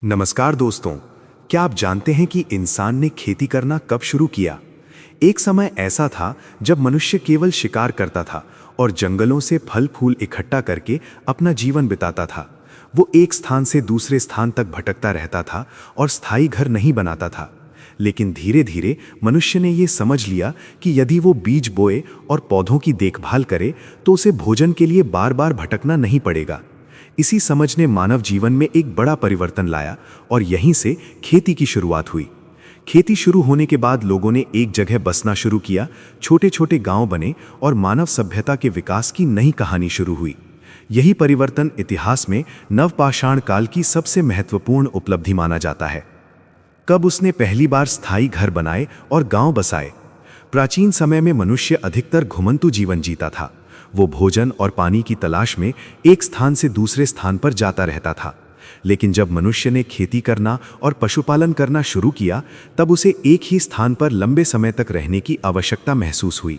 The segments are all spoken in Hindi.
नमस्कार दोस्तों, क्या आप जानते हैं कि इंसान ने खेती करना कब शुरू किया? एक समय ऐसा था जब मनुष्य केवल शिकार करता था और जंगलों से फल फूल इकट्ठा करके अपना जीवन बिताता था। वो एक स्थान से दूसरे स्थान तक भटकता रहता था और स्थायी घर नहीं बनाता था। लेकिन धीरे धीरे मनुष्य ने ये समझ लिया कि यदि वो बीज बोए और पौधों की देखभाल करे तो उसे भोजन के लिए बार बार भटकना नहीं पड़ेगा। इसी समझ ने मानव जीवन में एक बड़ा परिवर्तन लाया और यहीं से खेती की शुरुआत हुई। खेती शुरू होने के बाद लोगों ने एक जगह बसना शुरू किया, छोटे छोटे गांव बने और मानव सभ्यता के विकास की नई कहानी शुरू हुई। यही परिवर्तन इतिहास में नवपाषाण काल की सबसे महत्वपूर्ण उपलब्धि माना जाता है। कब उसने पहली बार स्थायी घर बनाए और गांव बसाए? प्राचीन समय में मनुष्य अधिकतर घुमंतू जीवन जीता था। वो भोजन और पानी की तलाश में एक स्थान से दूसरे स्थान पर जाता रहता था। लेकिन जब मनुष्य ने खेती करना और पशुपालन करना शुरू किया, तब उसे एक ही स्थान पर लंबे समय तक रहने की आवश्यकता महसूस हुई।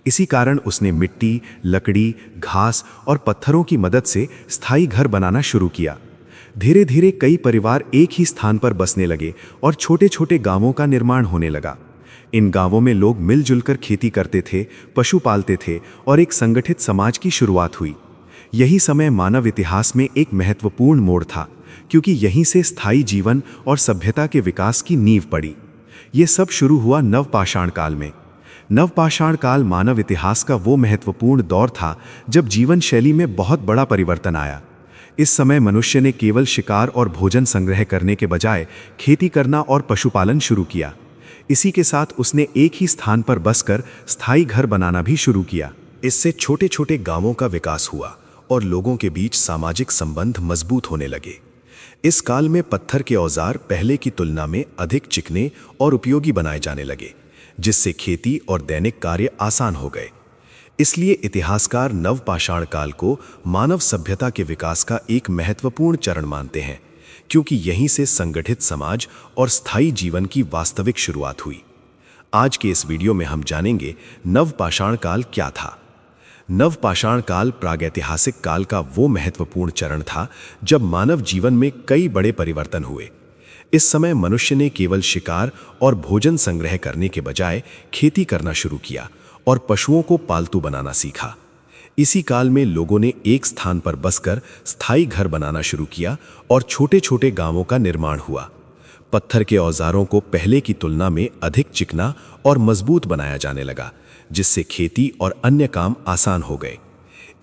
इसी कारण उसने मिट्टी, लकड़ी, घास और पत्थरों की मदद से स्थायी घर बनाना शुरू किया। धीरे धीरे कई परिवार एक ही स्थान पर बसने लगे और छोटे छोटे गांवों का निर्माण होने लगा। इन गांवों में लोग मिलजुल कर खेती करते थे, पशु पालते थे और एक संगठित समाज की शुरुआत हुई। यही समय मानव इतिहास में एक महत्वपूर्ण मोड़ था, क्योंकि यहीं से स्थायी जीवन और सभ्यता के विकास की नींव पड़ी। ये सब शुरू हुआ नवपाषाण काल में। नवपाषाण काल मानव इतिहास का वो महत्वपूर्ण दौर था जब जीवन शैली में बहुत बड़ा परिवर्तन आया। इस समय मनुष्य ने केवल शिकार और भोजन संग्रह करने के बजाय खेती करना और पशुपालन शुरू किया। इसी के साथ उसने एक ही स्थान पर बसकर स्थायी घर बनाना भी शुरू किया। इससे छोटे छोटे गांवों का विकास हुआ और लोगों के बीच सामाजिक संबंध मजबूत होने लगे। इस काल में पत्थर के औजार पहले की तुलना में अधिक चिकने और उपयोगी बनाए जाने लगे, जिससे खेती और दैनिक कार्य आसान हो गए। इसलिए इतिहासकार नवपाषाण काल को मानव सभ्यता के विकास का एक महत्वपूर्ण चरण मानते हैं, क्योंकि यहीं से संगठित समाज और स्थायी जीवन की वास्तविक शुरुआत हुई। आज के इस वीडियो में हम जानेंगे नवपाषाण काल क्या था। नवपाषाण काल प्रागैतिहासिक काल का वो महत्वपूर्ण चरण था जब मानव जीवन में कई बड़े परिवर्तन हुए। इस समय मनुष्य ने केवल शिकार और भोजन संग्रह करने के बजाय खेती करना शुरू किया और पशुओं को पालतू बनाना सीखा। इसी काल में लोगों ने एक स्थान पर बसकर स्थायी घर बनाना शुरू किया और छोटे छोटे गांवों का निर्माण हुआ। पत्थर के औजारों को पहले की तुलना में अधिक चिकना और मजबूत बनाया जाने लगा, जिससे खेती और अन्य काम आसान हो गए।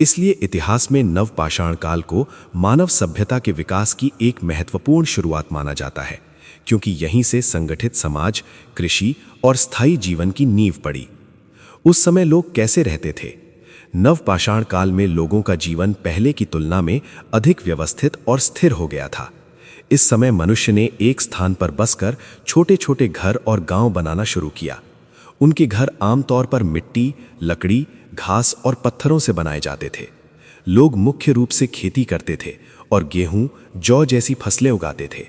इसलिए इतिहास में नवपाषाण काल को मानव सभ्यता के विकास की एक महत्वपूर्ण शुरुआत माना जाता है, क्योंकि यहीं से संगठित समाज, कृषि और स्थायी जीवन की नींव पड़ी। उस समय लोग कैसे रहते थे? नवपाषाण काल में लोगों का जीवन पहले की तुलना में अधिक व्यवस्थित और स्थिर हो गया था। इस समय मनुष्य ने एक स्थान पर बसकर छोटे छोटे घर और गांव बनाना शुरू किया। उनके घर आमतौर पर मिट्टी, लकड़ी, घास और पत्थरों से बनाए जाते थे। लोग मुख्य रूप से खेती करते थे और गेहूं, जौ जैसी फसलें उगाते थे।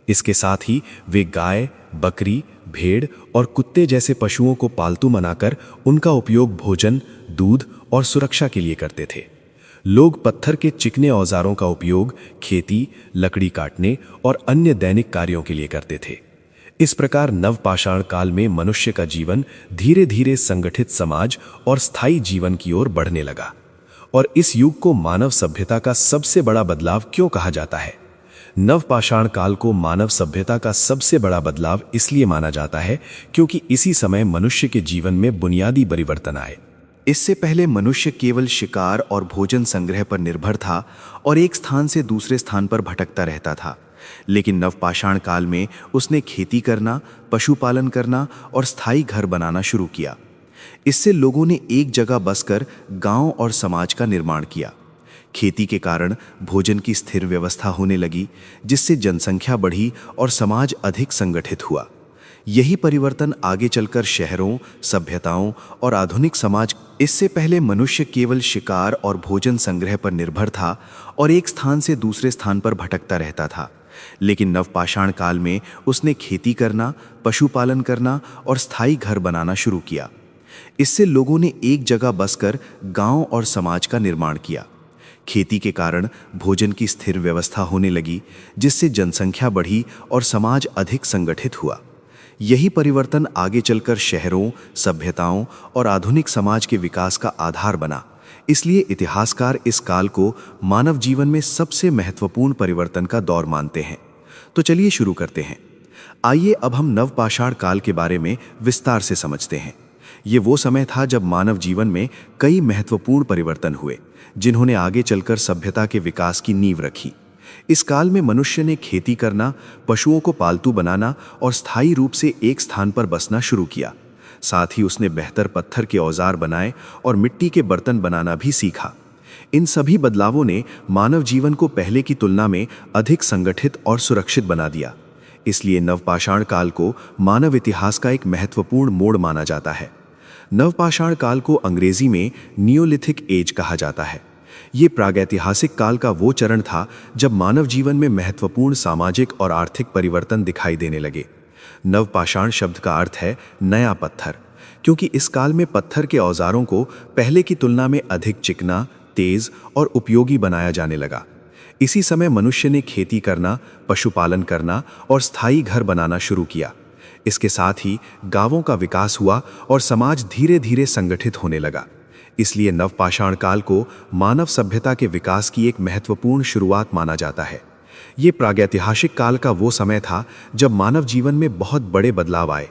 इसके साथ ही वे गाय, बकरी, भेड़ और कुत्ते जैसे पशुओं को पालतू बनाकर उनका उपयोग भोजन, दूध और सुरक्षा के लिए करते थे। लोग पत्थर के चिकने औजारों का उपयोग खेती, लकड़ी काटने और अन्य दैनिक कार्यों के लिए करते थे। इस प्रकार नवपाषाण काल में मनुष्य का जीवन धीरे धीरे संगठित समाज और स्थायी जीवन की ओर बढ़ने लगा। और इस युग को मानव सभ्यता का सबसे बड़ा बदलाव क्यों कहा जाता है? नवपाषाण काल को मानव सभ्यता का सबसे बड़ा बदलाव इसलिए माना जाता है क्योंकि इसी समय मनुष्य के जीवन में बुनियादी परिवर्तन आए। इससे पहले मनुष्य केवल शिकार और भोजन संग्रह पर निर्भर था और एक स्थान से दूसरे स्थान पर भटकता रहता था। लेकिन नवपाषाण काल में उसने खेती करना, पशुपालन करना और स्थायी घर बनाना शुरू किया। इससे लोगों ने एक जगह बसकर गांव और समाज का निर्माण किया। खेती के कारण भोजन की स्थिर व्यवस्था होने लगी, जिससे जनसंख्या बढ़ी और समाज अधिक संगठित हुआ। यही परिवर्तन आगे चलकर शहरों, सभ्यताओं और आधुनिक समाज। इससे पहले मनुष्य केवल शिकार और भोजन संग्रह पर निर्भर था और एक स्थान से दूसरे स्थान पर भटकता रहता था। लेकिन नवपाषाण काल में उसने खेती करना, पशुपालन करना और स्थायी घर बनाना शुरू किया। इससे लोगों ने एक जगह बसकर गांव और समाज का निर्माण किया। खेती के कारण भोजन की स्थिर व्यवस्था होने लगी, जिससे जनसंख्या बढ़ी और समाज अधिक संगठित हुआ। यही परिवर्तन आगे चलकर शहरों, सभ्यताओं और आधुनिक समाज के विकास का आधार बना। इसलिए इतिहासकार इस काल को मानव जीवन में सबसे महत्वपूर्ण परिवर्तन का दौर मानते हैं। तो चलिए शुरू करते हैं। आइए अब हम नवपाषाण काल के बारे में विस्तार से समझते हैं। ये वो समय था जब मानव जीवन में कई महत्वपूर्ण परिवर्तन हुए, जिन्होंने आगे चलकर सभ्यता के विकास की नींव रखी। इस काल में मनुष्य ने खेती करना, पशुओं को पालतू बनाना और स्थायी रूप से एक स्थान पर बसना शुरू किया। साथ ही उसने बेहतर पत्थर के औजार बनाए और मिट्टी के बर्तन बनाना भी सीखा। इन सभी बदलावों ने मानव जीवन को पहले की तुलना में अधिक संगठित और सुरक्षित बना दिया। इसलिए नवपाषाण काल को मानव इतिहास का एक महत्वपूर्ण मोड़ माना जाता है। नवपाषाण काल को अंग्रेजी में नियोलिथिक एज कहा जाता है। ये प्रागैतिहासिक काल का वो चरण था जब मानव जीवन में महत्वपूर्ण सामाजिक और आर्थिक परिवर्तन दिखाई देने लगे। नवपाषाण शब्द का अर्थ है नया पत्थर, क्योंकि इस काल में पत्थर के औजारों को पहले की तुलना में अधिक चिकना, तेज और उपयोगी बनाया जाने लगा। इसी समय मनुष्य ने खेती करना, पशुपालन करना और स्थायी घर बनाना शुरू किया। इसके साथ ही गांवों का विकास हुआ और समाज धीरे धीरे संगठित होने लगा। इसलिए नवपाषाण काल को मानव सभ्यता के विकास की एक महत्वपूर्ण शुरुआत माना जाता है। ये प्रागैतिहासिक काल का वो समय था जब मानव जीवन में बहुत बड़े बदलाव आए।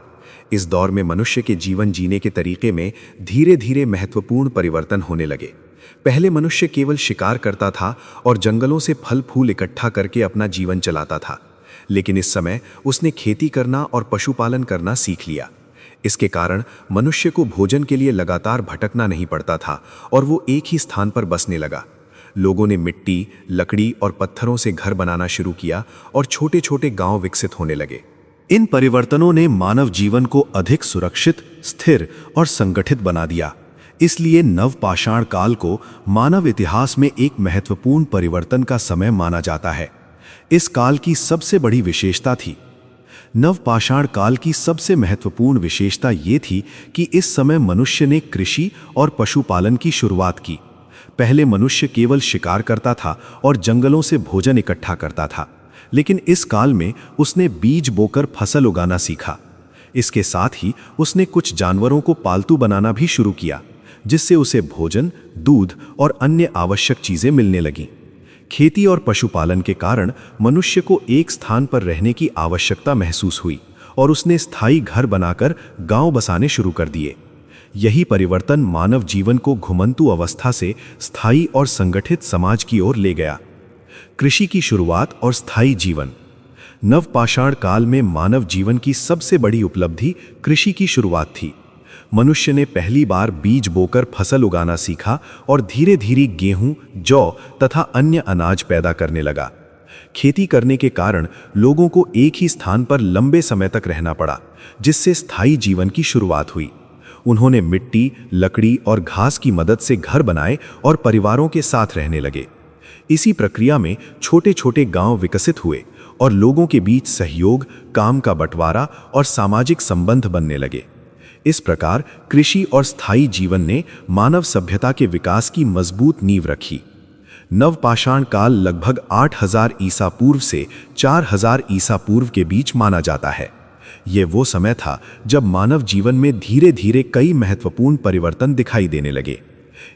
इस दौर में मनुष्य के जीवन जीने के तरीके में धीरे धीरे महत्वपूर्ण परिवर्तन होने लगे। पहले मनुष्य केवल शिकार करता था और जंगलों से फल फूल इकट्ठा करके अपना जीवन चलाता था, लेकिन इस समय उसने खेती करना और पशुपालन करना सीख लिया। इसके कारण मनुष्य को भोजन के लिए लगातार भटकना नहीं पड़ता था और वो एक ही स्थान पर बसने लगा। लोगों ने मिट्टी, लकड़ी और पत्थरों से घर बनाना शुरू किया और छोटे छोटे गांव विकसित होने लगे। इन परिवर्तनों ने मानव जीवन को अधिक सुरक्षित, स्थिर और संगठित बना दिया। इसलिए नवपाषाण काल को मानव इतिहास में एक महत्वपूर्ण परिवर्तन का समय माना जाता है। इस काल की सबसे बड़ी विशेषता थी नवपाषाण काल की सबसे महत्वपूर्ण विशेषता ये थी कि इस समय मनुष्य ने कृषि और पशुपालन की शुरुआत की। पहले मनुष्य केवल शिकार करता था और जंगलों से भोजन इकट्ठा करता था, लेकिन इस काल में उसने बीज बोकर फसल उगाना सीखा। इसके साथ ही उसने कुछ जानवरों को पालतू बनाना भी शुरू किया, जिससे उसे भोजन, दूध और अन्य आवश्यक चीजें मिलने लगीं। खेती और पशुपालन के कारण मनुष्य को एक स्थान पर रहने की आवश्यकता महसूस हुई और उसने स्थायी घर बनाकर गांव बसाने शुरू कर दिए। यही परिवर्तन मानव जीवन को घुमंतु अवस्था से स्थायी और संगठित समाज की ओर ले गया। कृषि की शुरुआत और स्थायी जीवन। नवपाषाण काल में मानव जीवन की सबसे बड़ी उपलब्धि कृषि की शुरुआत थी। मनुष्य ने पहली बार बीज बोकर फसल उगाना सीखा और धीरे धीरे गेहूं, जौ तथा अन्य अनाज पैदा करने लगा। खेती करने के कारण लोगों को एक ही स्थान पर लंबे समय तक रहना पड़ा, जिससे स्थायी जीवन की शुरुआत हुई। उन्होंने मिट्टी, लकड़ी और घास की मदद से घर बनाए और परिवारों के साथ रहने लगे। इसी प्रक्रिया में छोटे छोटे गांव विकसित हुए और लोगों के बीच सहयोग, काम का बंटवारा और सामाजिक संबंध बनने लगे। इस प्रकार कृषि और स्थायी जीवन ने मानव सभ्यता के विकास की मजबूत नींव रखी। नवपाषाण काल लगभग 8000 ईसा पूर्व से 4000 ईसा पूर्व के बीच माना जाता है। यह वो समय था जब मानव जीवन में धीरे धीरे कई महत्वपूर्ण परिवर्तन दिखाई देने लगे।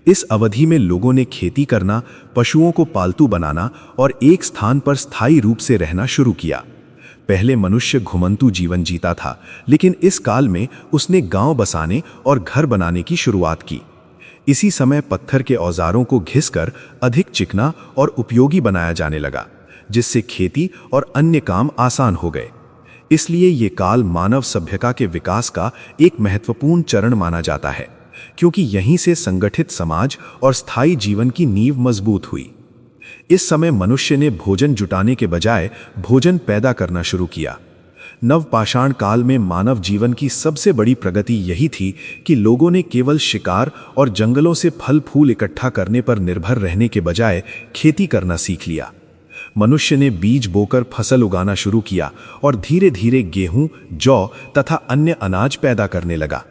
इस अवधि में लोगों ने खेती करना, पशुओं को पालतू बनाना और एक स्थान पर स्थायी रूप से रहना शुरू किया। पहले मनुष्य घुमंतु जीवन जीता था, लेकिन इस काल में उसने गांव बसाने और घर बनाने की शुरुआत की। इसी समय पत्थर के औजारों को घिसकर अधिक चिकना और उपयोगी बनाया जाने लगा, जिससे खेती और अन्य काम आसान हो गए। इसलिए ये काल मानव सभ्यता के विकास का एक महत्वपूर्ण चरण माना जाता है, क्योंकि यहीं से संगठित समाज और स्थायी जीवन की नींव मजबूत हुई। इस समय मनुष्य ने भोजन जुटाने के बजाय भोजन पैदा करना शुरू किया। नवपाषाण काल में मानव जीवन की सबसे बड़ी प्रगति यही थी कि लोगों ने केवल शिकार और जंगलों से फल फूल इकट्ठा करने पर निर्भर रहने के बजाय खेती करना सीख लिया। मनुष्य ने बीज बोकर फसल उगाना शुरू किया और धीरे धीरे गेहूं, जौ तथा अन्य अनाज पैदा करने लगा।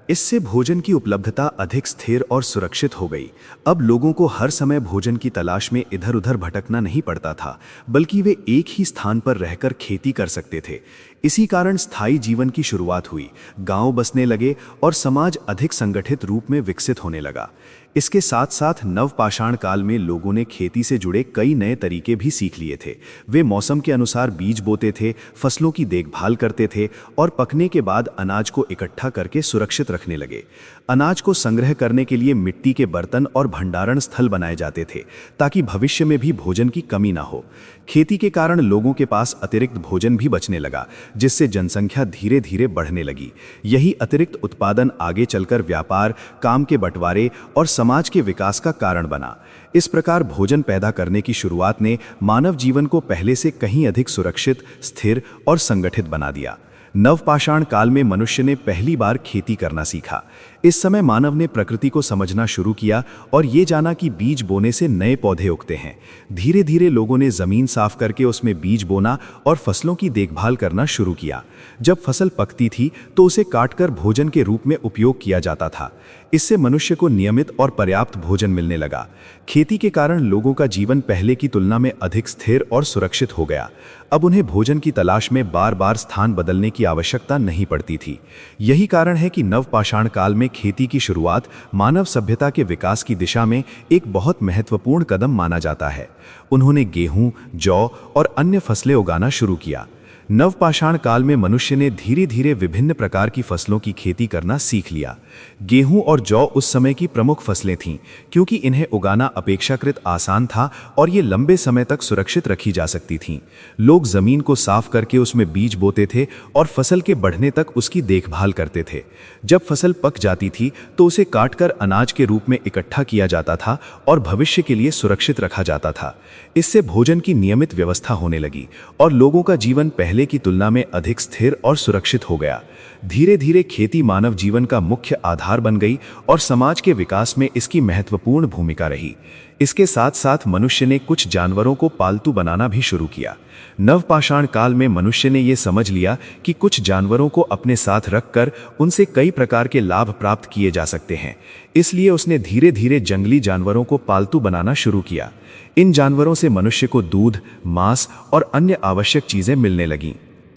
इससे भोजन की उपलब्धता अधिक स्थिर और सुरक्षित हो गई। अब लोगों को हर समय भोजन की तलाश में इधर उधर भटकना नहीं पड़ता था, बल्कि वे एक ही स्थान पर रहकर खेती कर सकते थे। इसी कारण स्थायी जीवन की शुरुआत हुई, गांव बसने लगे और समाज अधिक संगठित रूप में विकसित होने लगा। इसके साथ साथ नवपाषाण काल में लोगों ने खेती से जुड़े कई नए तरीके भी सीख लिए थे। वे मौसम के अनुसार बीज बोते थे, फसलों की देखभाल करते थे और पकने के बाद अनाज को इकट्ठा करके सुरक्षित रखने लगे। अनाज को संग्रह करने के लिए मिट्टी के बर्तन और भंडारण स्थल बनाए जाते थे, ताकि भविष्य में भी भोजन की कमी ना हो। खेती के कारण लोगों के पास अतिरिक्त भोजन भी बचने लगा, जिससे जनसंख्या धीरे धीरे बढ़ने लगी। यही अतिरिक्त उत्पादन आगे चलकर व्यापार, काम के बंटवारे और समाज के विकास का कारण बना। इस प्रकार भोजन पैदा करने की शुरुआत ने मानव जीवन को पहले से कहीं अधिक सुरक्षित, स्थिर और संगठित बना दिया। नवपाषाण काल में मनुष्य ने पहली बार खेती करना सीखा। इस समय मानव ने प्रकृति को समझना शुरू किया और ये जाना कि बीज बोने से नए पौधे उगते हैं। धीरे धीरे लोगों ने जमीन साफ करके उसमें बीज बोना और फसलों की देखभाल करना शुरू किया। जब फसल पकती थी तो उसे काटकर भोजन के रूप में उपयोग किया जाता था। इससे मनुष्य को नियमित और पर्याप्त भोजन मिलने लगा। खेती के कारण लोगों का जीवन पहले की तुलना में अधिक स्थिर और सुरक्षित हो गया। अब उन्हें भोजन की तलाश में बार बार स्थान बदलने की आवश्यकता नहीं पड़ती थी। यही कारण है कि नवपाषाण काल में खेती की शुरुआत मानव सभ्यता के विकास की दिशा में एक बहुत महत्वपूर्ण कदम माना जाता है। उन्होंने गेहूं, जौ और अन्य फसलें उगाना शुरू किया। नवपाषाण काल में मनुष्य ने धीरे धीरे विभिन्न प्रकार की फसलों की खेती करना सीख लिया। गेहूं और जौ उस समय की प्रमुख फसलें थीं, क्योंकि इन्हें उगाना अपेक्षाकृत आसान था और ये लंबे समय तक सुरक्षित रखी जा सकती थीं। लोग जमीन को साफ करके उसमें बीज बोते थे और फसल के बढ़ने तक उसकी देखभाल करते थे। जब फसल पक जाती थी तो उसे काटकर अनाज के रूप में इकट्ठा किया जाता था और भविष्य के लिए सुरक्षित रखा जाता था। इससे भोजन की नियमित व्यवस्था होने लगी और लोगों का जीवन पहले की तुलना में अधिक स्थिर और सुरक्षित हो गया। धीरे धीरे खेती मानव जीवन का मुख्य आधार बन गई और समाज के विकास में इसकी महत्वपूर्ण भूमिका रही। इसके साथ साथ मनुष्य ने कुछ जानवरों को पालतू बनाना भी शुरू किया। नवपाषाण काल में मनुष्य ने यह समझ लिया कि कुछ जानवरों को अपने साथ रखकर उनसे कई प्रकार के लाभ प्राप्त किए जा सकते हैं। इसलिए उसने धीरे धीरे जंगली जानवरों को पालतू बनाना शुरू किया। इन जानवरों से मनुष्य को दूध, मांस और अन्य आवश्यक चीजें मिलने लगीं।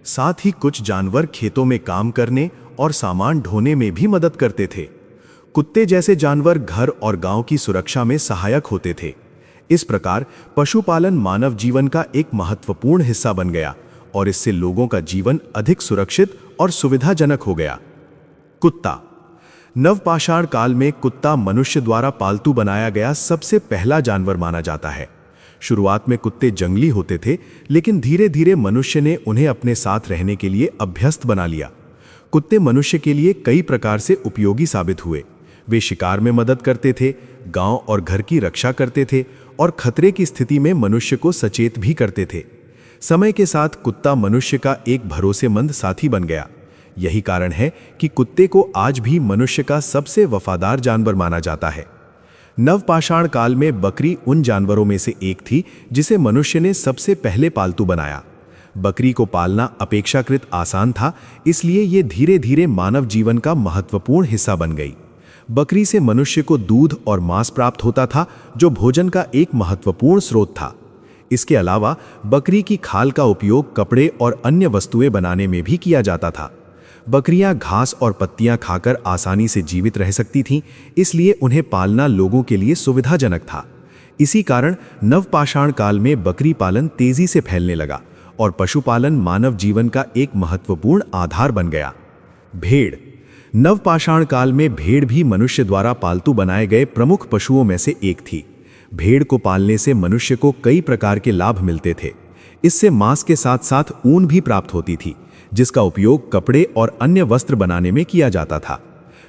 साथ ही कुछ जानवर खेतों में काम करने और सामान ढोने में भी मदद करते थे। कुत्ते जैसे जानवर घर और गांव की सुरक्षा में सहायक होते थे। इस प्रकार पशुपालन मानव जीवन का एक महत्वपूर्ण हिस्सा बन गया और इससे लोगों का जीवन अधिक सुरक्षित और सुविधाजनक हो गया। कुत्ता। नवपाषाण काल में कुत्ता मनुष्य द्वारा पालतू बनाया गया सबसे पहला जानवर माना जाता है। शुरुआत में कुत्ते जंगली होते थे, लेकिन धीरे धीरे मनुष्य ने उन्हें अपने साथ रहने के लिए अभ्यस्त बना लिया। कुत्ते मनुष्य के लिए कई प्रकार से उपयोगी साबित हुए। वे शिकार में मदद करते थे, गांव और घर की रक्षा करते थे और खतरे की स्थिति में मनुष्य को सचेत भी करते थे। समय के साथ कुत्ता मनुष्य का एक भरोसेमंद साथी बन गया। यही कारण है कि कुत्ते को आज भी मनुष्य का सबसे वफादार जानवर माना जाता है। नवपाषाण काल में बकरी उन जानवरों में से एक थी जिसे मनुष्य ने सबसे पहले पालतू बनाया। बकरी को पालना अपेक्षाकृत आसान था, इसलिए ये धीरे धीरे मानव जीवन का महत्वपूर्ण हिस्सा बन गई। बकरी से मनुष्य को दूध और मांस प्राप्त होता था, जो भोजन का एक महत्वपूर्ण स्रोत था। इसके अलावा बकरी की खाल का उपयोग कपड़े और अन्य वस्तुएं बनाने में भी किया जाता था। बकरियां घास और पत्तियां खाकर आसानी से जीवित रह सकती थीं, इसलिए उन्हें पालना लोगों के लिए सुविधाजनक था। इसी कारण नवपाषाण काल में बकरी पालन तेजी से फैलने लगा और पशुपालन मानव जीवन का एक महत्वपूर्ण आधार बन गया। भेड़। नवपाषाण काल में भेड़ भी मनुष्य द्वारा पालतू बनाए गए प्रमुख पशुओं में से एक थी। भेड़ को पालने से मनुष्य को कई प्रकार के लाभ मिलते थे। इससे मांस के साथ साथ ऊन भी प्राप्त होती थी, जिसका उपयोग कपड़े और अन्य वस्त्र बनाने में किया जाता था।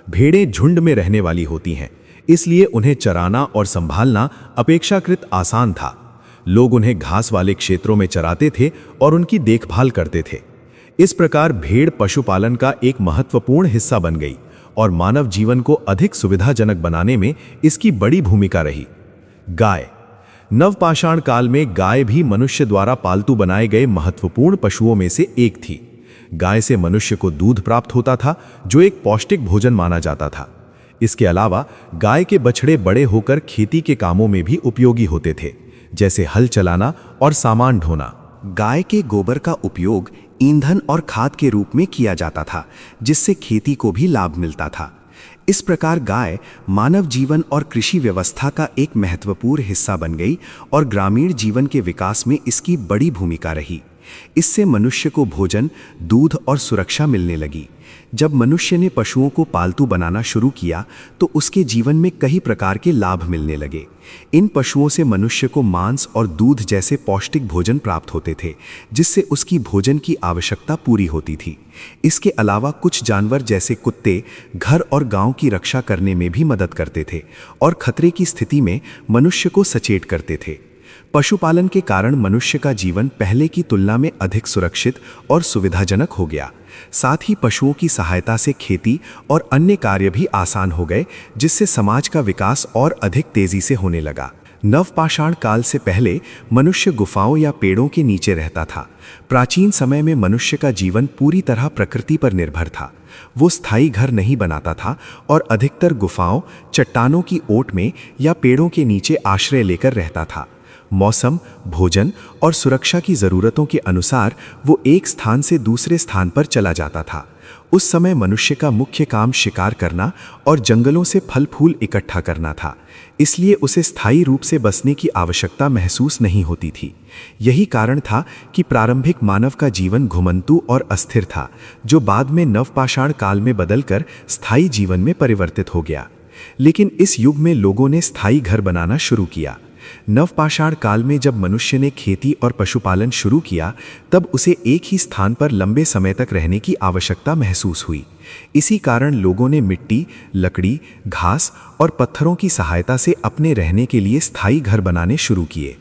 भेड़ें झुंड में रहने वाली होती हैं, इसलिए उन्हें चराना और संभालना अपेक्षाकृत आसान था। लोग उन्हें घास वाले क्षेत्रों में चराते थे और उनकी देखभाल करते थे। इस प्रकार भेड़ पशुपालन का एक महत्वपूर्ण हिस्सा बन गई और मानव जीवन को अधिक सुविधाजनक बनाने में इसकी बड़ी भूमिका रही। गाय। नवपाषाण काल में गाय भी मनुष्य द्वारा पालतू बनाए गए महत्वपूर्ण पशुओं में से एक थी। गाय से मनुष्य को दूध प्राप्त होता था, जो एक पौष्टिक भोजन माना जाता था। इसके अलावा गाय के बछड़े बड़े होकर खेती के कामों में भी उपयोगी होते थे, जैसे हल चलाना और सामान ढोना। गाय के गोबर का उपयोग ईंधन और खाद के रूप में किया जाता था, जिससे खेती को भी लाभ मिलता था। इस प्रकार गाय मानव जीवन और कृषि व्यवस्था का एक महत्वपूर्ण हिस्सा बन गई और ग्रामीण जीवन के विकास में इसकी बड़ी भूमिका रही। इससे मनुष्य को भोजन, दूध और सुरक्षा मिलने लगी। जब मनुष्य ने पशुओं को पालतू बनाना शुरू किया तो उसके जीवन में कई प्रकार के लाभ मिलने लगे। इन पशुओं से मनुष्य को मांस और दूध जैसे पौष्टिक भोजन प्राप्त होते थे, जिससे उसकी भोजन की आवश्यकता पूरी होती थी। इसके अलावा कुछ जानवर जैसे कुत्ते घर और गांव की रक्षा करने में भी मदद करते थे और खतरे की स्थिति में मनुष्य को सचेत करते थे। पशुपालन के कारण मनुष्य का जीवन पहले की तुलना में अधिक सुरक्षित और सुविधाजनक हो गया। साथ ही पशुओं की सहायता से खेती और अन्य कार्य भी आसान हो गए, जिससे समाज का विकास और अधिक तेजी से होने लगा। नवपाषाण काल से पहले मनुष्य गुफाओं या पेड़ों के नीचे रहता था। प्राचीन समय में मनुष्य का जीवन पूरी तरह प्रकृति पर निर्भर था। वो स्थायी घर नहीं बनाता था और अधिकतर गुफाओं, चट्टानों की ओट में या पेड़ों के नीचे आश्रय लेकर रहता था। मौसम, भोजन और सुरक्षा की ज़रूरतों के अनुसार वो एक स्थान से दूसरे स्थान पर चला जाता था। उस समय मनुष्य का मुख्य काम शिकार करना और जंगलों से फल फूल इकट्ठा करना था, इसलिए उसे स्थायी रूप से बसने की आवश्यकता महसूस नहीं होती थी। यही कारण था कि प्रारंभिक मानव का जीवन घुमंतू और अस्थिर था, जो बाद में नवपाषाण काल में बदलकर स्थायी जीवन में परिवर्तित हो गया। लेकिन इस युग में लोगों ने स्थायी घर बनाना शुरू किया। नवपाषाण काल में जब मनुष्य ने खेती और पशुपालन शुरू किया, तब उसे एक ही स्थान पर लंबे समय तक रहने की आवश्यकता महसूस हुई। इसी कारण लोगों ने मिट्टी, लकड़ी, घास और पत्थरों की सहायता से अपने रहने के लिए स्थायी घर बनाने शुरू किए।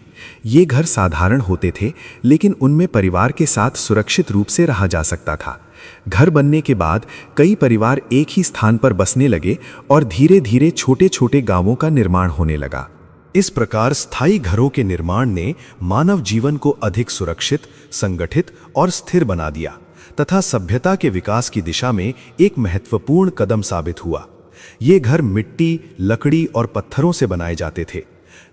ये घर साधारण होते थे, लेकिन उनमें परिवार के साथ सुरक्षित रूप से रहा जा सकता था। घर बनने के बाद कई परिवार एक ही स्थान पर बसने लगे और धीरे धीरे छोटे छोटे गांवों का निर्माण होने लगा। इस प्रकार स्थायी घरों के निर्माण ने मानव जीवन को अधिक सुरक्षित, संगठित और स्थिर बना दिया तथा सभ्यता के विकास की दिशा में एक महत्वपूर्ण कदम साबित हुआ। ये घर मिट्टी, लकड़ी और पत्थरों से बनाए जाते थे।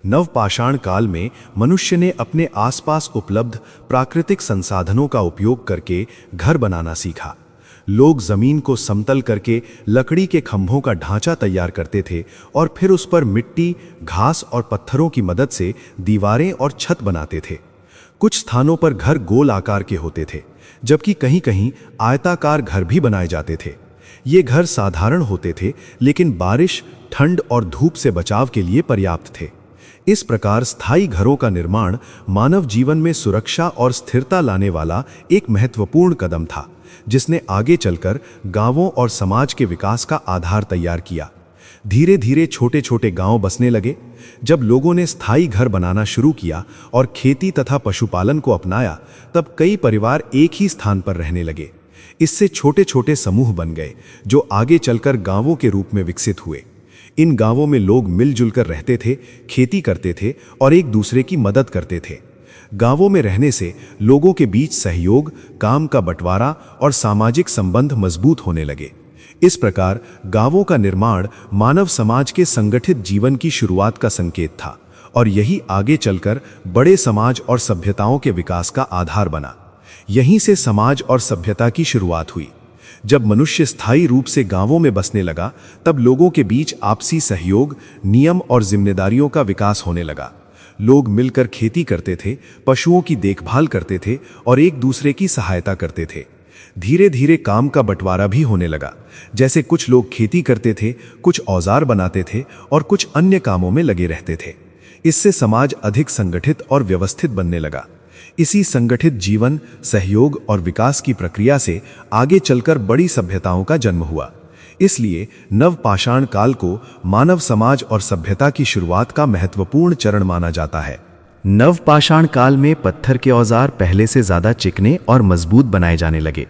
नवपाषाण काल में मनुष्य ने अपने आसपास उपलब्ध प्राकृतिक संसाधनों का उपयोग करके घर बनाना सीखा। लोग जमीन को समतल करके लकड़ी के खंभों का ढांचा तैयार करते थे और फिर उस पर मिट्टी, घास और पत्थरों की मदद से दीवारें और छत बनाते थे। कुछ स्थानों पर घर गोल आकार के होते थे, जबकि कहीं कहीं आयताकार घर भी बनाए जाते थे। ये घर साधारण होते थे, लेकिन बारिश, ठंड और धूप से बचाव के लिए पर्याप्त थे। इस प्रकार स्थायी घरों का निर्माण मानव जीवन में सुरक्षा और स्थिरता लाने वाला एक महत्वपूर्ण कदम था, जिसने आगे चलकर गांवों और समाज के विकास का आधार तैयार किया। धीरे धीरे छोटे छोटे गांव बसने लगे। जब लोगों ने स्थायी घर बनाना शुरू किया और खेती तथा पशुपालन को अपनाया, तब कई परिवार एक ही स्थान पर रहने लगे। इससे छोटे छोटे समूह बन गए, जो आगे चलकर गांवों के रूप में विकसित हुए। इन गांवों में लोग मिलजुल कर रहते थे, खेती करते थे और एक दूसरे की मदद करते थे। गांवों में रहने से लोगों के बीच सहयोग, काम का बंटवारा और सामाजिक संबंध मजबूत होने लगे। इस प्रकार गांवों का निर्माण मानव समाज के संगठित जीवन की शुरुआत का संकेत था और यही आगे चलकर बड़े समाज और सभ्यताओं के विकास का आधार बना। यहीं से समाज और सभ्यता की शुरुआत हुई। जब मनुष्य स्थायी रूप से गांवों में बसने लगा, तब लोगों के बीच आपसी सहयोग, नियम और जिम्मेदारियों का विकास होने लगा। लोग मिलकर खेती करते थे, पशुओं की देखभाल करते थे और एक दूसरे की सहायता करते थे। धीरे धीरे काम का बंटवारा भी होने लगा, जैसे कुछ लोग खेती करते थे, कुछ औजार बनाते थे और कुछ अन्य कामों में लगे रहते थे। इससे समाज अधिक संगठित और व्यवस्थित बनने लगा। इसी संगठित जीवन, सहयोग और विकास की प्रक्रिया से आगे चलकर बड़ी सभ्यताओं का जन्म हुआ। इसलिए नवपाषाण काल को मानव समाज और सभ्यता की शुरुआत का महत्वपूर्ण चरण माना जाता है। नवपाषाण काल में पत्थर के औजार पहले से ज्यादा चिकने और मजबूत बनाए जाने लगे।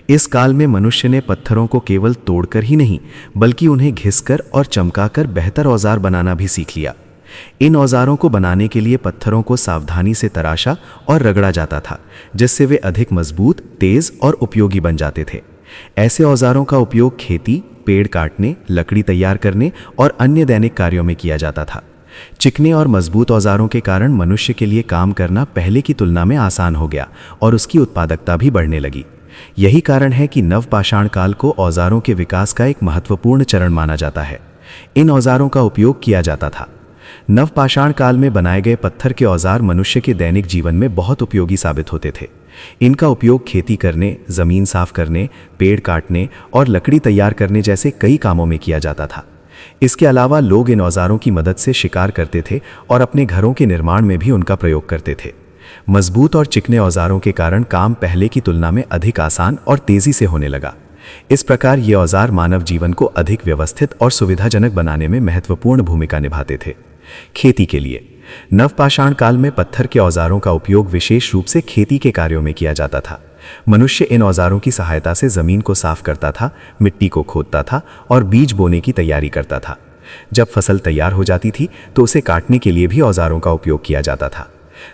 इस काल में मनुष्य ने पत्थरों को केवल तोड़कर ही नहीं, बल्कि उन्हें घिसकर और चमकाकर बेहतर औजार बनाना भी सीख लिया। इन औजारों को बनाने के लिए पत्थरों को सावधानी से तराशा और रगड़ा जाता था, जिससे वे अधिक मजबूत, तेज और उपयोगी बन जाते थे। ऐसे औजारों का उपयोग खेती, पेड़ काटने, लकड़ी तैयार करने और अन्य दैनिक कार्यों में किया जाता था। चिकने और मजबूत औजारों के कारण मनुष्य के लिए काम करना पहले की तुलना में आसान हो गया और उसकी उत्पादकता भी बढ़ने लगी। यही कारण है कि नवपाषाण काल को औजारों के विकास का एक महत्वपूर्ण चरण माना जाता है। इन औजारों का उपयोग किया जाता था। नवपाषाण काल में बनाए गए पत्थर के औजार मनुष्य के दैनिक जीवन में बहुत उपयोगी साबित होते थे। इनका उपयोग खेती करने, जमीन साफ करने, पेड़ काटने और लकड़ी तैयार करने जैसे कई कामों में किया जाता था। इसके अलावा लोग इन औजारों की मदद से शिकार करते थे और अपने घरों के निर्माण में भी उनका प्रयोग करते थे। मजबूत और चिकने औजारों के कारण काम पहले की तुलना में अधिक आसान और तेजी से होने लगा। इस प्रकार ये औजार मानव जीवन को अधिक व्यवस्थित और सुविधाजनक बनाने में महत्वपूर्ण भूमिका निभाते थे। खेती के लिए नवपाषाण काल में पत्थर के औजारों का उपयोग विशेष रूप से खेती के कार्यों में किया जाता था। मनुष्य इन औजारों की सहायता से जमीन को साफ करता था, मिट्टी को खोदता था और बीज बोने की तैयारी करता था। जब फसल तैयार हो जाती थी तो उसे काटने के लिए भी औजारों का उपयोग किया जाता था।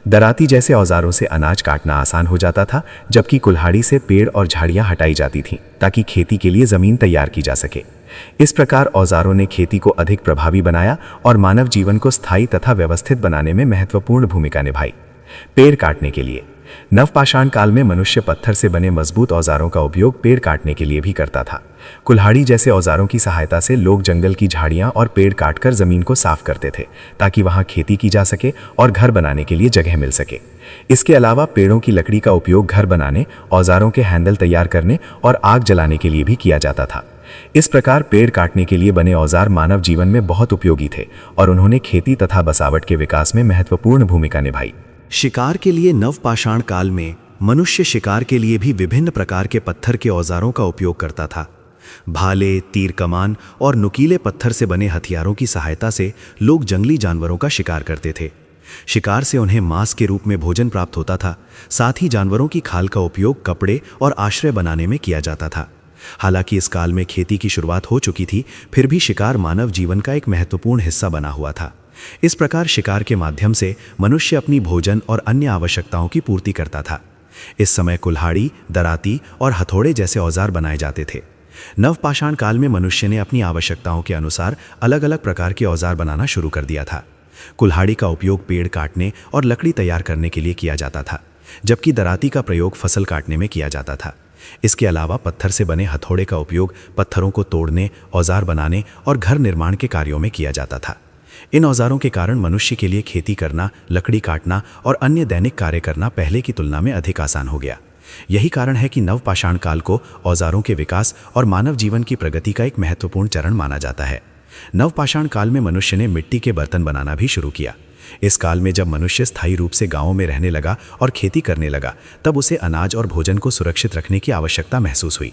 दराती जैसे औजारों से अनाज काटना आसान हो जाता था, जबकि कुल्हाड़ी से पेड़ और झाड़ियां हटाई जाती थीं ताकि खेती के लिए जमीन तैयार की जा सके। इस प्रकार औजारों ने खेती को अधिक प्रभावी बनाया और मानव जीवन को स्थायी तथा व्यवस्थित बनाने में महत्वपूर्ण भूमिका निभाई। पेड़ काटने के लिए नवपाषाण काल में मनुष्य पत्थर से बने मजबूत औजारों का उपयोग पेड़ काटने के लिए भी करता था। कुल्हाड़ी जैसे औजारों की सहायता से लोग जंगल की झाड़ियां और पेड़ काटकर जमीन को साफ करते थे ताकि वहां खेती की जा सके और घर बनाने के लिए जगह मिल सके। इसके अलावा पेड़ों की लकड़ी का उपयोग घर बनाने, औजारों के हैंडल तैयार करने और आग जलाने के लिए भी किया जाता था। इस प्रकार पेड़ काटने के लिए बने औजार मानव जीवन में बहुत उपयोगी थे और उन्होंने खेती तथा बसावट के विकास में महत्वपूर्ण भूमिका निभाई। शिकार के लिए नवपाषाण काल में मनुष्य शिकार के लिए भी विभिन्न प्रकार के पत्थर के औजारों का उपयोग करता था। भाले, तीर कमान और नुकीले पत्थर से बने हथियारों की सहायता से लोग जंगली जानवरों का शिकार करते थे। शिकार से उन्हें मांस के रूप में भोजन प्राप्त होता था। साथ ही जानवरों की खाल का उपयोग कपड़े और आश्रय बनाने में किया जाता था। हालांकि इस काल में खेती की शुरुआत हो चुकी थी, फिर भी शिकार मानव जीवन का एक महत्वपूर्ण हिस्सा बना हुआ था। इस प्रकार शिकार के माध्यम से मनुष्य अपनी भोजन और अन्य आवश्यकताओं की पूर्ति करता था। इस समय कुल्हाड़ी, दराती और हथौड़े जैसे औजार बनाए जाते थे। नवपाषाण काल में मनुष्य ने अपनी आवश्यकताओं के अनुसार अलग अलग प्रकार के औजार बनाना शुरू कर दिया था। कुल्हाड़ी का उपयोग पेड़ काटने और लकड़ी तैयार करने के लिए किया जाता था, जबकि दराती का प्रयोग फसल काटने में किया जाता था। इसके अलावा पत्थर से बने हथौड़े का उपयोग पत्थरों को तोड़ने, औजार बनाने और घर निर्माण के कार्यों में किया जाता था। इन औजारों के कारण मनुष्य के लिए खेती करना, लकड़ी काटना और अन्य दैनिक कार्य करना पहले की तुलना में अधिक आसान हो गया। यही कारण है कि नवपाषाण काल को औजारों के विकास और मानव जीवन की प्रगति का एक महत्वपूर्ण चरण माना जाता है। नवपाषाण काल में मनुष्य ने मिट्टी के बर्तन बनाना भी शुरू किया। इस काल में जब मनुष्य स्थायी रूप से गांवों में रहने लगा और खेती करने लगा, तब उसे अनाज और भोजन को सुरक्षित रखने की आवश्यकता महसूस हुई।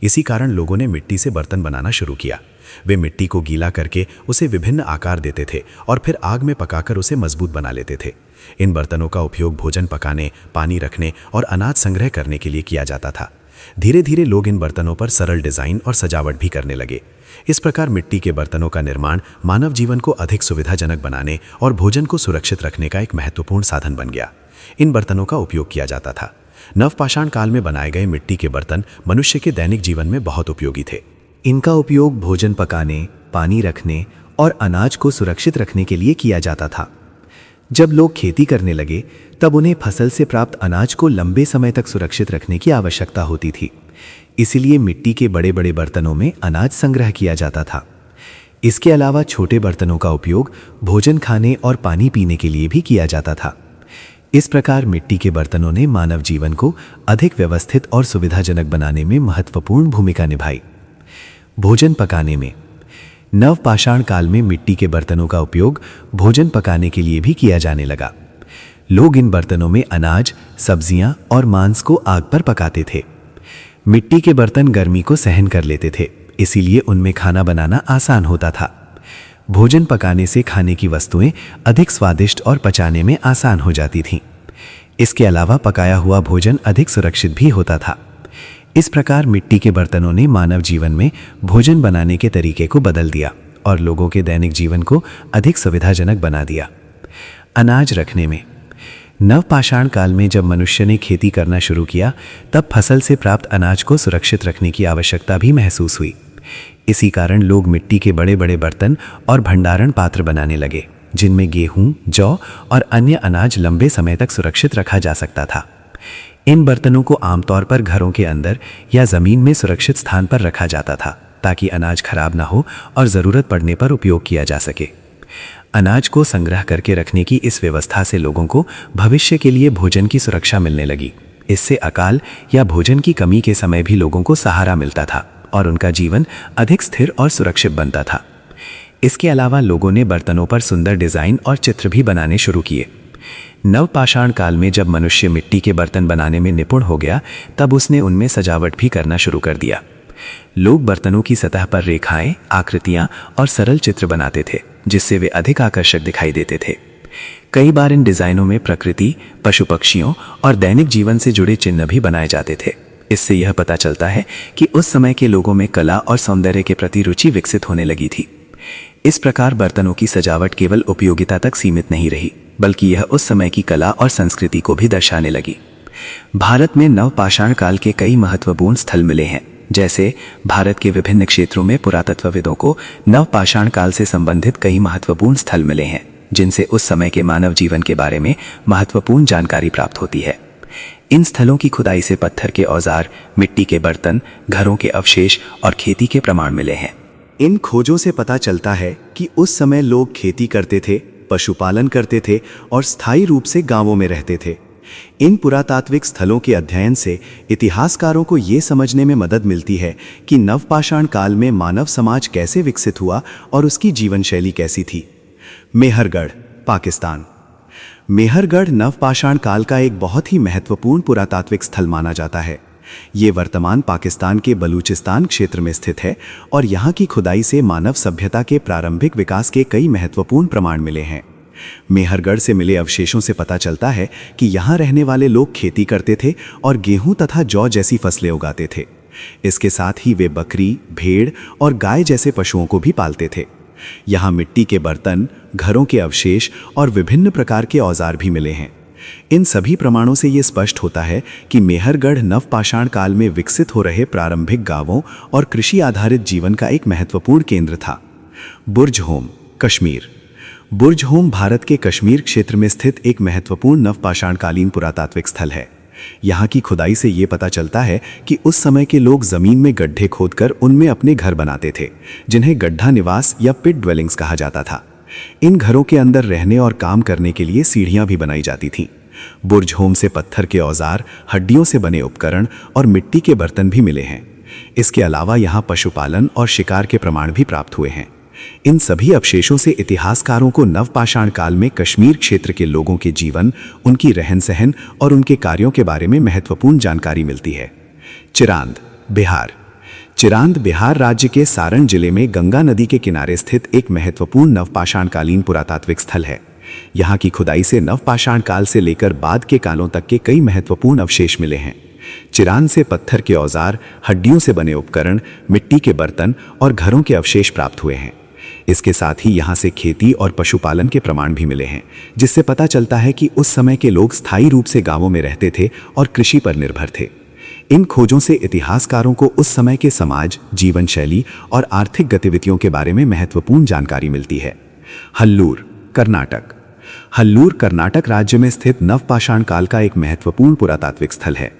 इसी कारण लोगों ने मिट्टी से बर्तन बनाना शुरू किया। वे मिट्टी को गीला करके उसे विभिन्न आकार देते थे और फिर आग में पकाकर उसे मजबूत बना लेते थे। इन बर्तनों का उपयोग भोजन पकाने, पानी रखने और अनाज संग्रह करने के लिए किया जाता था। धीरे धीरे लोग इन बर्तनों पर सरल डिजाइन और सजावट भी करने लगे। इस प्रकार मिट्टी के बर्तनों का निर्माण मानव जीवन को अधिक सुविधाजनक बनाने और भोजन को सुरक्षित रखने का एक महत्वपूर्ण साधन बन गया। इन बर्तनों का उपयोग किया जाता था। नवपाषाण काल में बनाए गए मिट्टी के बर्तन मनुष्य के दैनिक जीवन में बहुत उपयोगी थे। इनका उपयोग भोजन पकाने, पानी रखने और अनाज को सुरक्षित रखने के लिए किया जाता था। जब लोग खेती करने लगे, तब उन्हें फसल से प्राप्त अनाज को लंबे समय तक सुरक्षित रखने की आवश्यकता होती थी। इसलिए मिट्टी के बड़े बड़े बर्तनों में अनाज संग्रह किया जाता था। इसके अलावा छोटे बर्तनों का उपयोग भोजन खाने और पानी पीने के लिए भी किया जाता था। इस प्रकार मिट्टी के बर्तनों ने मानव जीवन को अधिक व्यवस्थित और सुविधाजनक बनाने में महत्वपूर्ण भूमिका निभाई। भोजन पकाने में नवपाषाण काल में मिट्टी के बर्तनों का उपयोग भोजन पकाने के लिए भी किया जाने लगा। लोग इन बर्तनों में अनाज, सब्जियां और मांस को आग पर पकाते थे। मिट्टी के बर्तन गर्मी को सहन कर लेते थे, इसीलिए उनमें खाना बनाना आसान होता था। भोजन पकाने से खाने की वस्तुएं अधिक स्वादिष्ट और पचाने में आसान हो जाती थीं। इसके अलावा पकाया हुआ भोजन अधिक सुरक्षित भी होता था। इस प्रकार मिट्टी के बर्तनों ने मानव जीवन में भोजन बनाने के तरीके को बदल दिया और लोगों के दैनिक जीवन को अधिक सुविधाजनक बना दिया। अनाज रखने में नवपाषाण काल में जब मनुष्य ने खेती करना शुरू किया, तब फसल से प्राप्त अनाज को सुरक्षित रखने की आवश्यकता भी महसूस हुई। इसी कारण लोग मिट्टी के बड़े बड़े बर्तन और भंडारण पात्र बनाने लगे, जिनमें गेहूं, जौ और अन्य अनाज लंबे समय तक सुरक्षित रखा जा सकता था। इन बर्तनों को आमतौर पर घरों के अंदर या जमीन में सुरक्षित स्थान पर रखा जाता था, ताकि अनाज खराब ना हो और ज़रूरत पड़ने पर उपयोग किया जा सके। अनाज को संग्रह करके रखने की इस व्यवस्था से लोगों को भविष्य के लिए भोजन की सुरक्षा मिलने लगी। इससे अकाल या भोजन की कमी के समय भी लोगों को सहारा मिलता था और उनका जीवन अधिक स्थिर और सुरक्षित बनता था। इसके अलावा लोगों ने बर्तनों पर सुंदर डिजाइन और चित्र भी बनाने शुरू किए। नवपाषाण काल में जब मनुष्य मिट्टी के बर्तन बनाने में निपुण हो गया, तब उसने उनमें सजावट भी करना शुरू कर दिया। लोग बर्तनों की सतह पर रेखाएं, आकृतियां और सरल चित्र बनाते थे, जिससे वे अधिक आकर्षक दिखाई देते थे। कई बार इन डिजाइनों में प्रकृति, पशु पक्षियों और दैनिक जीवन से जुड़े चिन्ह भी बनाए जाते थे। इससे यह पता चलता है कि उस समय के लोगों में कला और सौंदर्य के प्रति रुचि विकसित होने लगी थी। इस प्रकार बर्तनों की सजावट केवल उपयोगिता तक सीमित नहीं रही, बल्कि यह उस समय की कला और संस्कृति को भी दर्शाने लगी। भारत में नवपाषाण काल के कई महत्वपूर्ण स्थल मिले हैं। जैसे भारत के विभिन्न क्षेत्रों में पुरातत्वविदों को नवपाषाण काल से संबंधित कई महत्वपूर्ण स्थल मिले हैं, जिनसे उस समय के मानव जीवन के बारे में महत्वपूर्ण जानकारी प्राप्त होती है। इन स्थलों की खुदाई से पत्थर के औजार, मिट्टी के बर्तन, घरों के अवशेष और खेती के प्रमाण मिले हैं। इन खोजों से पता चलता है कि उस समय लोग खेती करते थे, पशुपालन करते थे और स्थायी रूप से गांवों में रहते थे। इन पुरातात्विक स्थलों के अध्ययन से इतिहासकारों को ये समझने में मदद मिलती है कि नवपाषाण काल में मानव समाज कैसे विकसित हुआ और उसकी जीवन शैली कैसी थी। मेहरगढ़, पाकिस्तान। मेहरगढ़ नवपाषाण काल का एक बहुत ही महत्वपूर्ण पुरातात्विक स्थल माना जाता है। ये वर्तमान पाकिस्तान के बलूचिस्तान क्षेत्र में स्थित है और यहाँ की खुदाई से मानव सभ्यता के प्रारंभिक विकास के कई महत्वपूर्ण प्रमाण मिले हैं। मेहरगढ़ से मिले अवशेषों से पता चलता है कि यहाँ रहने वाले लोग खेती करते थे और गेहूं तथा जौ जैसी फसलें उगाते थे। इसके साथ ही वे बकरी, भेड़ और गाय जैसे पशुओं को भी पालते थे। यहाँ मिट्टी के बर्तन, घरों के अवशेष और विभिन्न प्रकार के औजार भी मिले हैं। इन सभी प्रमाणों से ये स्पष्ट होता है कि मेहरगढ़ नवपाषाण काल में विकसित हो रहे प्रारंभिक गांवों और कृषि आधारित जीवन का एक महत्वपूर्ण केंद्र था। बुर्जहोम, कश्मीर। बुर्जहोम भारत के कश्मीर क्षेत्र में स्थित एक महत्वपूर्ण नवपाषाणकालीन पुरातात्विक स्थल है। यहाँ की खुदाई से ये पता चलता है कि उस समय के लोग जमीन में गड्ढे खोदकर उनमें अपने घर बनाते थे, जिन्हें गड्ढा निवास या पिट ड्वेलिंग्स कहा जाता था। इन घरों के अंदर रहने और काम करने के लिए सीढ़ियां भी बनाई जाती थीं। बुर्जहोम से पत्थर के औजार, हड्डियों से बने उपकरण और मिट्टी के बर्तन भी मिले हैं। इसके अलावा यहाँ पशुपालन और शिकार के प्रमाण भी प्राप्त हुए हैं। इन सभी अवशेषों से इतिहासकारों को नवपाषाण काल में कश्मीर क्षेत्र के लोगों के जीवन, उनकी रहन सहन और उनके कार्यों के बारे में महत्वपूर्ण जानकारी मिलती है। चिरांद, बिहार। चिरांद बिहार राज्य के सारण जिले में गंगा नदी के किनारे स्थित एक महत्वपूर्ण नवपाषाणकालीन पुरातात्विक स्थल है। यहाँ की खुदाई से नवपाषाण काल से लेकर बाद के कालों तक के कई महत्वपूर्ण अवशेष मिले हैं। चिरांद से पत्थर के औजार, हड्डियों से बने उपकरण, मिट्टी के बर्तन और घरों के अवशेष प्राप्त हुए हैं। इसके साथ ही यहाँ से खेती और पशुपालन के प्रमाण भी मिले हैं, जिससे पता चलता है कि उस समय के लोग स्थायी रूप से गांवों में रहते थे और कृषि पर निर्भर थे। इन खोजों से इतिहासकारों को उस समय के समाज, जीवन शैली और आर्थिक गतिविधियों के बारे में महत्वपूर्ण जानकारी मिलती है। हल्लूर, कर्नाटक। हल्लूर कर्नाटक राज्य में स्थित नवपाषाण काल का एक महत्वपूर्ण पुरातात्विक स्थल है।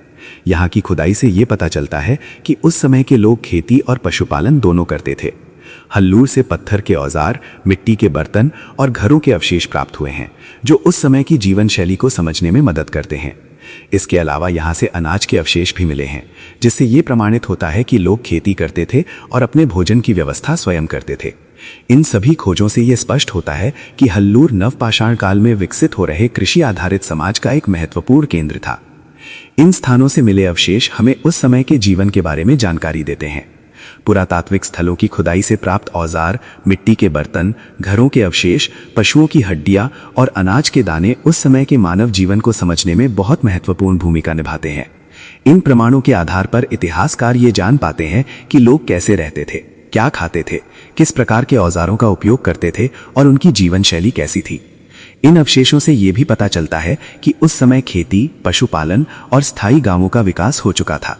यहाँ की खुदाई से ये पता चलता है कि उस समय के लोग खेती और पशुपालन दोनों करते थे। हल्लूर से पत्थर के औजार, मिट्टी के बर्तन और घरों के अवशेष प्राप्त हुए हैं, जो उस समय की जीवन शैली को समझने में मदद करते हैं। इसके अलावा यहाँ से अनाज के अवशेष भी मिले हैं, जिससे ये प्रमाणित होता है कि लोग खेती करते थे और अपने भोजन की व्यवस्था स्वयं करते थे। इन सभी खोजों से ये स्पष्ट होता है कि हल्लूर नवपाषाण काल में विकसित हो रहे कृषि आधारित समाज का एक महत्वपूर्ण केंद्र था। इन स्थानों से मिले अवशेष हमें उस समय के जीवन के बारे में जानकारी देते हैं। पुरातात्विक स्थलों की खुदाई से प्राप्त औजार, मिट्टी के बर्तन, घरों के अवशेष, पशुओं की हड्डियां और अनाज के दाने उस समय के मानव जीवन को समझने में बहुत महत्वपूर्ण भूमिका निभाते हैं। इन प्रमाणों के आधार पर इतिहासकार ये जान पाते हैं कि लोग कैसे रहते थे, क्या खाते थे, किस प्रकार के औजारों का उपयोग करते थे और उनकी जीवन शैली कैसी थी। इन अवशेषों से ये भी पता चलता है कि उस समय खेती, पशुपालन और स्थायी गांवों का विकास हो चुका था।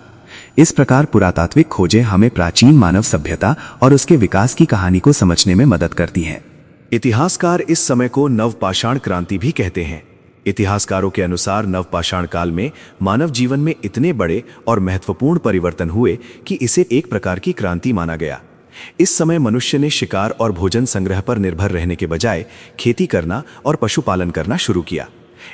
इस प्रकार पुरातात्विक खोजें हमें प्राचीन मानव सभ्यता और उसके विकास की कहानी को समझने में मदद करती हैं। इतिहासकार इस समय को नवपाषाण क्रांति भी कहते हैं। इतिहासकारों के अनुसार नवपाषाण काल में मानव जीवन में इतने बड़े और महत्वपूर्ण परिवर्तन हुए कि इसे एक प्रकार की क्रांति माना गया। इस समय मनुष्य ने शिकार और भोजन संग्रह पर निर्भर रहने के बजाय खेती करना और पशुपालन करना शुरू किया।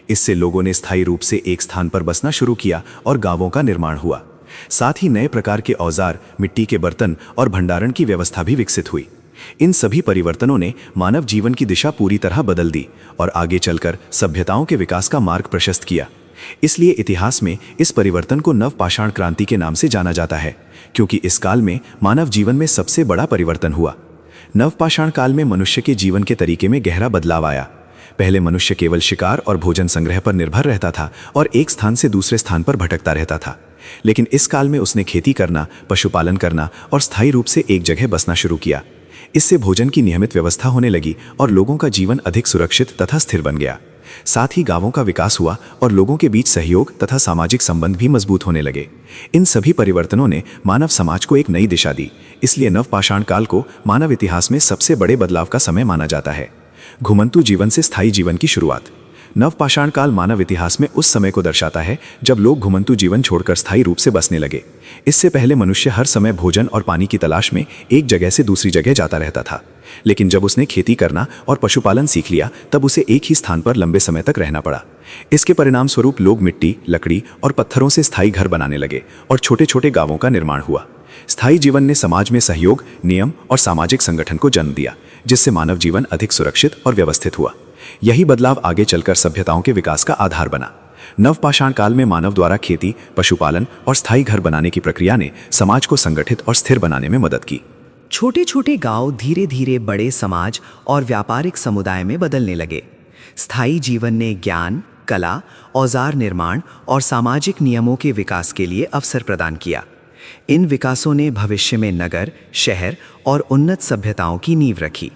इससे लोगों ने स्थायी रूप से एक स्थान पर बसना शुरू किया और गांवों का निर्माण हुआ। साथ ही नए प्रकार के औजार, मिट्टी के बर्तन और भंडारण की व्यवस्था भी विकसित हुई। इन सभी परिवर्तनों ने मानव जीवन की दिशा पूरी तरह बदल दी और आगे चलकर सभ्यताओं के विकास का मार्ग प्रशस्त किया। इसलिए इतिहास में इस परिवर्तन को नवपाषाण क्रांति के नाम से जाना जाता है, क्योंकि इस काल में मानव जीवन में सबसे बड़ा परिवर्तन हुआ। नवपाषाण काल में मनुष्य के जीवन के तरीके में गहरा बदलाव आया। पहले मनुष्य केवल शिकार और भोजन संग्रह पर निर्भर रहता था और एक स्थान से दूसरे स्थान पर भटकता रहता था। लेकिन इस काल में उसने खेती करना, पशुपालन करना और स्थायी रूप से एक जगह बसना शुरू किया। इससे भोजन की नियमित व्यवस्था होने लगी और लोगों का जीवन अधिक सुरक्षित तथा स्थिर बन गया। साथ ही गांवों का विकास हुआ और लोगों के बीच सहयोग तथा सामाजिक संबंध भी मजबूत होने लगे। इन सभी परिवर्तनों ने मानव समाज को एक नई दिशा दी। इसलिए नवपाषाण काल को मानव इतिहास में सबसे बड़े बदलाव का समय माना जाता है। घुमंतु जीवन से स्थायी जीवन की शुरुआत। नवपाषाण काल मानव इतिहास में उस समय को दर्शाता है जब लोग घुमंतु जीवन छोड़कर स्थायी रूप से बसने लगे। इससे पहले मनुष्य हर समय भोजन और पानी की तलाश में एक जगह से दूसरी जगह जाता रहता था। लेकिन जब उसने खेती करना और पशुपालन सीख लिया, तब उसे एक ही स्थान पर लंबे समय तक रहना पड़ा। इसके परिणाम स्वरूप लोग मिट्टी, लकड़ी और पत्थरों से स्थायी घर बनाने लगे और छोटे छोटे गांवों का निर्माण हुआ। स्थायी जीवन ने समाज में सहयोग, नियम और सामाजिक संगठन को जन्म दिया, जिससे मानव जीवन अधिक सुरक्षित और व्यवस्थित हुआ। यही बदलाव आगे चलकर सभ्यताओं के विकास का आधार बना। नवपाषाण काल में मानव द्वारा खेती, पशुपालन और स्थायी घर बनाने की प्रक्रिया ने समाज को संगठित और स्थिर बनाने में मदद की। छोटे छोटे गांव धीरे धीरे बड़े समाज और व्यापारिक समुदाय में बदलने लगे। स्थायी जीवन ने ज्ञान, कला, औजार निर्माण और सामाजिक नियमों के विकास के लिए अवसर प्रदान किया। इन विकासों ने भविष्य में नगर, शहर और उन्नत सभ्यताओं की नींव रखी।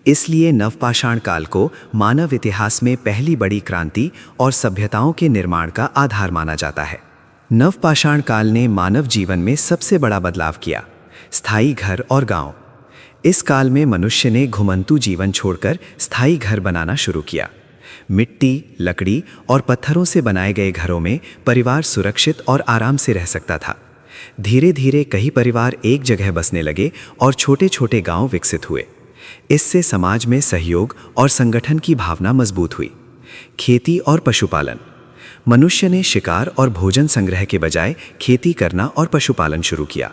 इसलिए नवपाषाण काल को मानव इतिहास में पहली बड़ी क्रांति और सभ्यताओं के निर्माण का आधार माना जाता है। नवपाषाण काल ने मानव जीवन में सबसे बड़ा बदलाव किया, स्थायी घर और गांव। इस काल में मनुष्य ने घुमंतु जीवन छोड़कर स्थायी घर बनाना शुरू किया। मिट्टी, लकड़ी और पत्थरों से बनाए गए घरों में परिवार सुरक्षित और आराम से रह सकता था। धीरे धीरे कई परिवार एक जगह बसने लगे और छोटे छोटे गांव विकसित हुए। इससे समाज में सहयोग और संगठन की भावना मजबूत हुई। खेती और पशुपालन। मनुष्य ने शिकार और भोजन संग्रह के बजाय खेती करना और पशुपालन शुरू किया।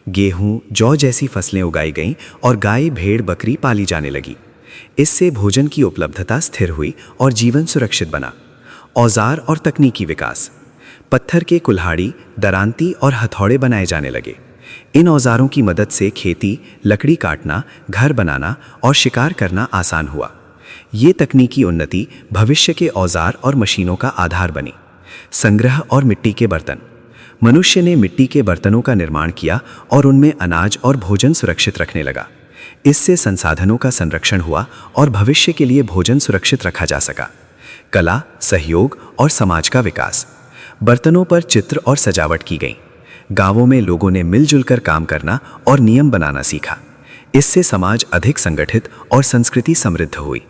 गेहूं, जौ जैसी फसलें उगाई गईं और गाय, भेड़, बकरी पाली जाने लगी। इससे भोजन की उपलब्धता स्थिर हुई और जीवन सुरक्षित बना। औजार और तकनीकी विकास। पत्थर के कुल्हाड़ी, दरांती और हथौड़े बनाए जाने लगे। इन औजारों की मदद से खेती, लकड़ी काटना, घर बनाना और शिकार करना आसान हुआ। ये तकनीकी उन्नति भविष्य के औजार और मशीनों का आधार बनी। संग्रह और मिट्टी के बर्तन। मनुष्य ने मिट्टी के बर्तनों का निर्माण किया और उनमें अनाज और भोजन सुरक्षित रखने लगा। इससे संसाधनों का संरक्षण हुआ और भविष्य के लिए भोजन सुरक्षित रखा जा सका। कला, सहयोग और समाज का विकास। बर्तनों पर चित्र और सजावट की गई। गांवों में लोगों ने मिलजुल कर काम करना और नियम बनाना सीखा। इससे समाज अधिक संगठित और संस्कृति समृद्ध हुई।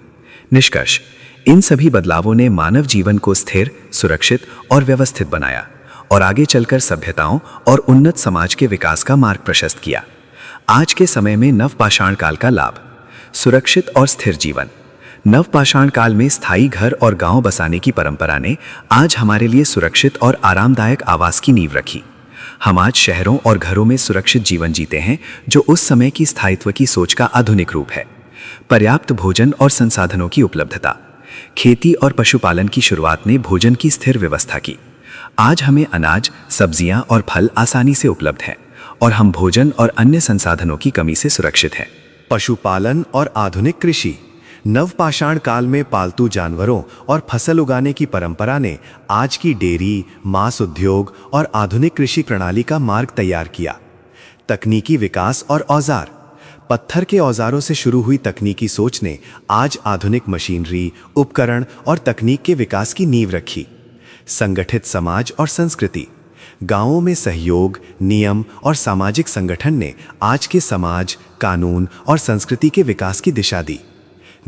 निष्कर्ष, इन सभी बदलावों ने मानव जीवन को स्थिर, सुरक्षित और व्यवस्थित बनाया और आगे चलकर सभ्यताओं और उन्नत समाज के विकास का मार्ग प्रशस्त किया। आज के समय में नवपाषाण काल का लाभ। सुरक्षित और स्थिर जीवन। नवपाषाण काल में स्थायी घर और गांव बसाने की परंपरा ने आज हमारे लिए सुरक्षित और आरामदायक आवास की नींव रखी। हम आज शहरों और घरों में सुरक्षित जीवन जीते हैं, जो उस समय की स्थायित्व की सोच का आधुनिक रूप है। पर्याप्त भोजन और संसाधनों की उपलब्धता। खेती और पशुपालन की शुरुआत ने भोजन की स्थिर व्यवस्था की। आज हमें अनाज, सब्जियां और फल आसानी से उपलब्ध हैं और हम भोजन और अन्य संसाधनों की कमी से सुरक्षित हैं। पशुपालन और आधुनिक कृषि। नवपाषाण काल में पालतू जानवरों और फसल उगाने की परंपरा ने आज की डेयरी, मांस उद्योग और आधुनिक कृषि प्रणाली का मार्ग तैयार किया। तकनीकी विकास और औजार। पत्थर के औजारों से शुरू हुई तकनीकी सोच ने आज आधुनिक मशीनरी, उपकरण और तकनीक के विकास की नींव रखी। संगठित समाज और संस्कृति। गांवों में सहयोग, नियम और सामाजिक संगठन ने आज के समाज, कानून और संस्कृति के विकास की दिशा दी।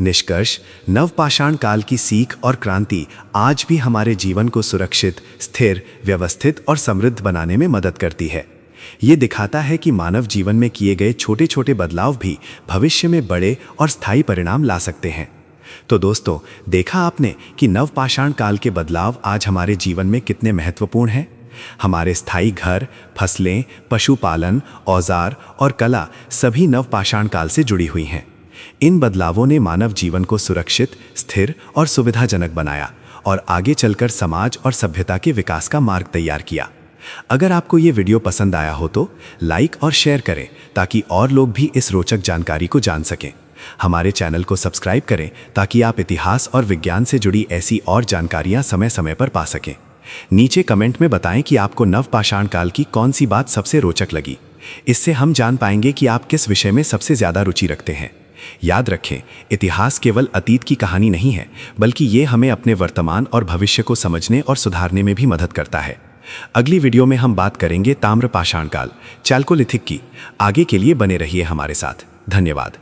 निष्कर्ष, नवपाषाण काल की सीख और क्रांति आज भी हमारे जीवन को सुरक्षित, स्थिर, व्यवस्थित और समृद्ध बनाने में मदद करती है। ये दिखाता है कि मानव जीवन में किए गए छोटे छोटे बदलाव भी भविष्य में बड़े और स्थायी परिणाम ला सकते हैं। तो दोस्तों, देखा आपने कि नवपाषाण काल के बदलाव आज हमारे जीवन में कितने महत्वपूर्ण हैं। हमारे स्थायी घर, फसलें, पशुपालन, औजार और कला सभी नवपाषाण काल से जुड़ी हुई हैं। इन बदलावों ने मानव जीवन को सुरक्षित, स्थिर और सुविधाजनक बनाया और आगे चलकर समाज और सभ्यता के विकास का मार्ग तैयार किया। अगर आपको ये वीडियो पसंद आया हो तो लाइक और शेयर करें ताकि और लोग भी इस रोचक जानकारी को जान सकें। हमारे चैनल को सब्सक्राइब करें ताकि आप इतिहास और विज्ञान से जुड़ी ऐसी और जानकारियां समय समय पर पा सकें। नीचे कमेंट में बताएं कि आपको नवपाषाण काल की कौन सी बात सबसे रोचक लगी। इससे हम जान पाएंगे कि आप किस विषय में सबसे ज्यादा रुचि रखते हैं। याद रखें, इतिहास केवल अतीत की कहानी नहीं है, बल्कि ये हमें अपने वर्तमान और भविष्य को समझने और सुधारने में भी मदद करता है। अगली वीडियो में हम बात करेंगे ताम्रपाषाण काल, चैल्कोलिथिक की। आगे के लिए बने रहिए हमारे साथ। धन्यवाद।